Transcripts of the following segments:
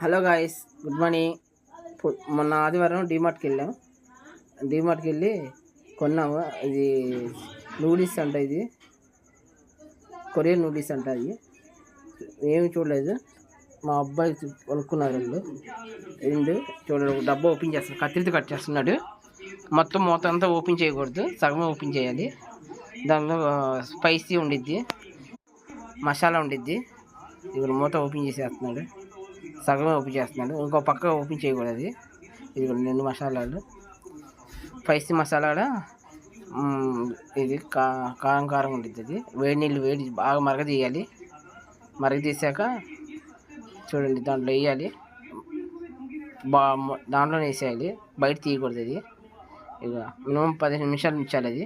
Hello guys, good morning. మొన్న ఆదివారం డీమార్ట్కి వెళ్ళాం. డీమార్ట్కి వెళ్ళి కొన్నాము. ఇది నూడిల్స్ అంట, ఇది కొరియన్ నూడిల్స్ అంట. అది ఏమి చూడలేదు, మా అబ్బాయి కొనుక్కున్నారు. రెండు చూడండి, ఒక డబ్బా ఓపెన్ చేస్తాడు, కత్తిరితో కట్ చేస్తున్నాడు. మొత్తం అంతా ఓపెన్ చేయకూడదు, సగమే ఓపెన్ చేయాలి. దానిలో స్పైసీ ఉండిద్ది, మసాలా ఉండిద్ది. ఇప్పుడు మూత ఓపెన్ చేసేస్తున్నాడు, సగమే ఓపెన్ చేస్తున్నాడు. ఇంకో పక్క ఓపెన్ చేయకూడదు. ఇది 2 మసాలాలు, స్పైసీ మసాలా. ఇది కారం ఉంటుంది. అది వేడి నీళ్ళు బాగా మరగదీయాలి. మరగదీసాక చూడండి, దాంట్లో వేయాలి. దాంట్లోనే వేసేయాలి, బయట తీయకూడదు. అది ఇక మినిమం 15 నిమిషాలు ఉంచాలి. అది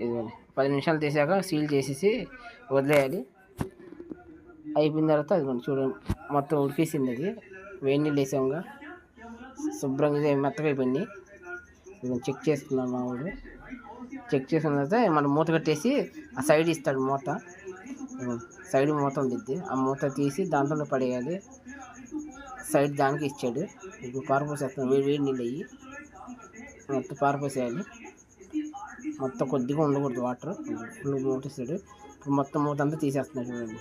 ఇది 10 నిమిషాలు తీసాక సీల్ చేసేసి వదిలేయాలి. అయిపోయిన తర్వాత అది చూడండి, మొత్తం ఉడికేసింది. అది వేడి నీళ్ళు వేసాముగా, శుభ్రంగా మెత్తగా అయిపోయింది. ఇది చెక్ చేసుకున్నాను. మా వాడు చెక్ చేసిన తర్వాత మనం మూత కట్టేసి ఆ సైడ్ ఇస్తాడు. సైడ్ మూత ఉండిద్ది, ఆ మూత తీసి దాంట్లో పడేయాలి. సైడ్ దానికి ఇచ్చాడు. ఇప్పుడు పారపోసేస్తాను, వేడి నీళ్ళు అయ్యి మొత్తం పారపోసేయాలి. మొత్తం కొద్దిగా ఉండకూడదు, వాటర్ ఫుల్ మూటేస్తాడు. ఇప్పుడు మొత్తం మూత అంతా తీసేస్తున్నాడు. చూడండి,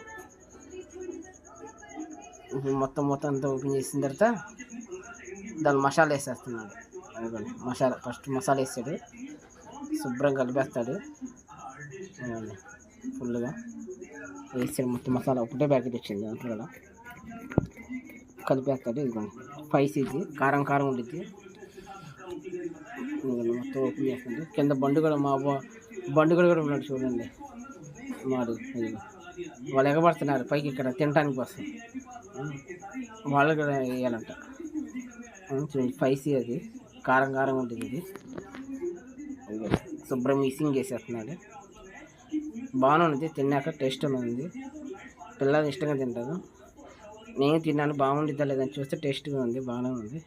ఇప్పుడు మొత్తం మూత అంతా ఓపెన్ చేసిన తర్వాత దాని మసాలా వేసేస్తున్నాడు. అనుకోండి, ఫస్ట్ మసాలా వేస్తాడు, శుభ్రంగా కలిపేస్తాడు. ఫుల్గా వేసాడు మొత్తం మసాలా. ఒకటే ప్యాకెట్ వచ్చింది దాంట్లో కూడా, కలిపేస్తాడు. ఇదిగోండి, స్పైసీది కారం ఉండిద్ది. మొత్తం ఓపెన్ చేస్తుంది. కింద బండి కూడా, మా బండి కూడా ఉన్నాడు. చూడండి, మాడు వాళ్ళు ఎగబడుతున్నారు పైకి, ఇక్కడ తినడానికి వస్తాం. వాళ్ళు కూడా వేయాలంట. స్పైసీ, అది కారం ఉంటుంది. ఇది శుభ్రం మిక్సింగ్ చేసేస్తున్నాడు. బాగానే ఉంది, తిన్నాక టేస్ట్ ఉంది. పిల్లలు ఇష్టంగా తింటారు. నేను తిన్నాను, బాగుండిద్దా లేదని చూస్తే టేస్ట్గా ఉంది, బాగానే ఉంది.